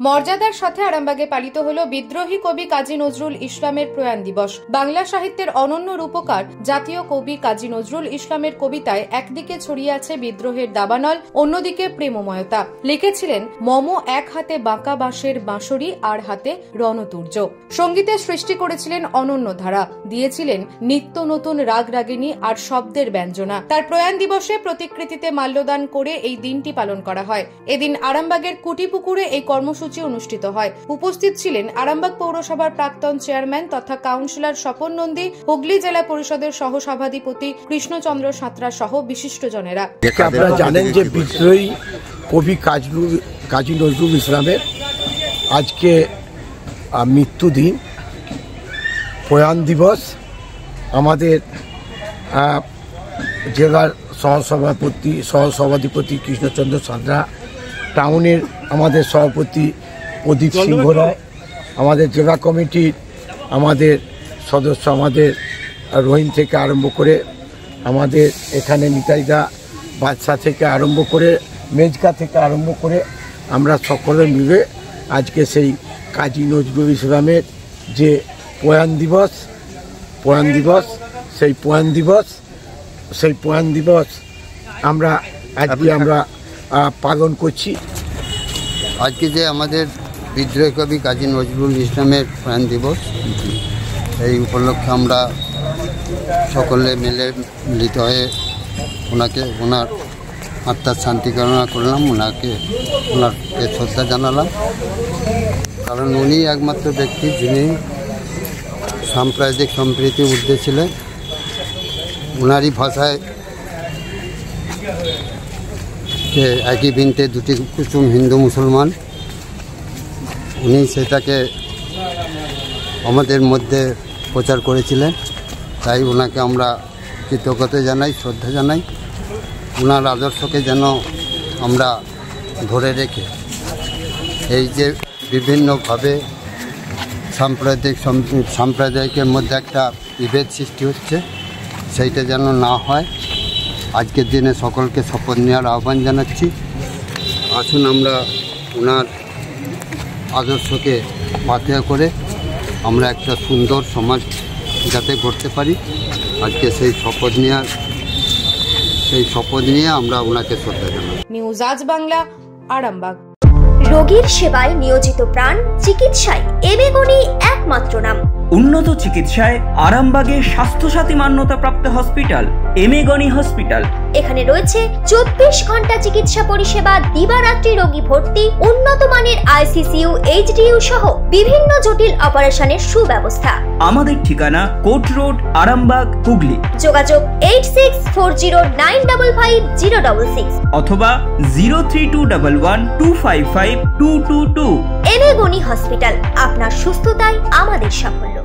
মর্যাদার সাথে আরামবাগে পালিত হলো বিদ্রোহী কবি কাজী নজরুল ইসলামের প্রয়াণ দিবস। বাংলা সাহিত্যের অনন্য রূপকার জাতীয় কবি কাজী নজরুল ইসলামের কবিতায় একদিকে ছড়িয়ে আছে বিদ্রোহের দাবানল, অন্যদিকে প্রেমময়তা। লিখেছিলেন মম এক হাতে বাঁকা বাঁশের বাঁশরি, আর হাতে রণতুর্য। সঙ্গীতের সৃষ্টি করেছিলেন অনন্য ধারা, দিয়েছিলেন নিত্য নতুন রাগ রাগিনী আর শব্দের ব্যঞ্জনা। তার প্রয়াণ দিবসে প্রতিকৃতিতে মাল্যদান করে এই দিনটি পালন করা হয়। এদিন আরামবাগের কুটিপুকুরে এই কর্মসূচি অনুষ্ঠিত হয়। উপস্থিত ছিলেন আরামবাগ পৌরসভার প্রাক্তন চেয়ারম্যান তথা কাউন্সিলর স্বপন নন্দী, হুগলি জেলা পরিষদের সহ সভাধিপতি কৃষ্ণচন্দ্র সাঁতরা সহ বিশিষ্টজনেরা। আপনারা জানেন যে বিদ্রোহী কবি কাজী নজরুল ইসলামের আজকে মৃত্যুদিন, প্রয়াণ দিবস। আমাদের জেলার সহসভাধিপতি কৃষ্ণচন্দ্র সাঁতরা, টাউনের আমাদের সভাপতি প্রদীপ সিংহ রায়, আমাদের জেলা কমিটির আমাদের সদস্য, আমাদের রহিম থেকে আরম্ভ করে আমাদের এখানে নিতাইদা বাদশা থেকে আরম্ভ করে মেজকা থেকে আরম্ভ করে আমরা সকলে মিলে আজকে সেই কাজী নজরুল ইসলামের যে প্রয়াণ দিবস আমরা আজকে পালন করছি। আজকে যে আমাদের বিদ্রোহী কবি কাজী নজরুল ইসলামের প্রয়াণ দিবস, এই উপলক্ষে আমরা সকলে মিলে মিলিত হয়ে ওনার আত্মার শান্তি কামনা করলাম, ওনাকে শ্রদ্ধা জানালাম। কারণ উনি একমাত্র ব্যক্তি যিনি সাম্প্রদায়িক সম্প্রীতির ঊর্ধ্বে ছিলেন। ওনারই ভাষায় যে একই বৃন্তে দুটি কুসুম, হিন্দু মুসলমান, উনি সেটাকে আমাদের মধ্যে প্রচার করেছিলেন। তাই ওনাকে আমরা কৃতজ্ঞতা জানাই, শ্রদ্ধা জানাই। ওনার আদর্শকে যেন আমরা ধরে রেখে এই যে বিভিন্নভাবে সাম্প্রদায়িকের মধ্যে একটা বিভেদ সৃষ্টি হচ্ছে, সেইটা যেন না হয়। আজকের দিনে সকলকে শপথ নেওয়ার আহ্বান জানাচ্ছি। আসুন আমরা ওনার আদর্শকে পাথেয় করে আমরা একটা সুন্দর সমাজ যাতে গড়তে পারি, আজকে সেই শপথ নিয়ে আমরা ওনাকে শ্রদ্ধা জানাই। নিউজ আজ বাংলা, আরামবাগ। রোগীর সেবায় নিয়োজিত প্রাণ, চিকিৎসায় এবেগুনি একমাত্র নাম। উন্নত চিকিৎসায় আরামবাগে স্বাস্থ্যসাথী মান্যতাপ্রাপ্ত হসপিটাল এমেগনি হসপিটাল। এখানে রয়েছে 24 ঘন্টা চিকিৎসা পরিষেবা, দিবারাত্রি রোগী ভর্তি, উন্নত মানের আইসিইউ, এইচডিইউ সহ বিভিন্ন জটিল অপারেশনের সুব্যবস্থা। আমাদের ঠিকানা কোট রোড, আরামবাগ, হুগলি। যোগাযোগ 8640955066 অথবা 03211255222। এমেগনি হসপিটাল, আপনার সুস্থতাই আমাদের সাফল্য।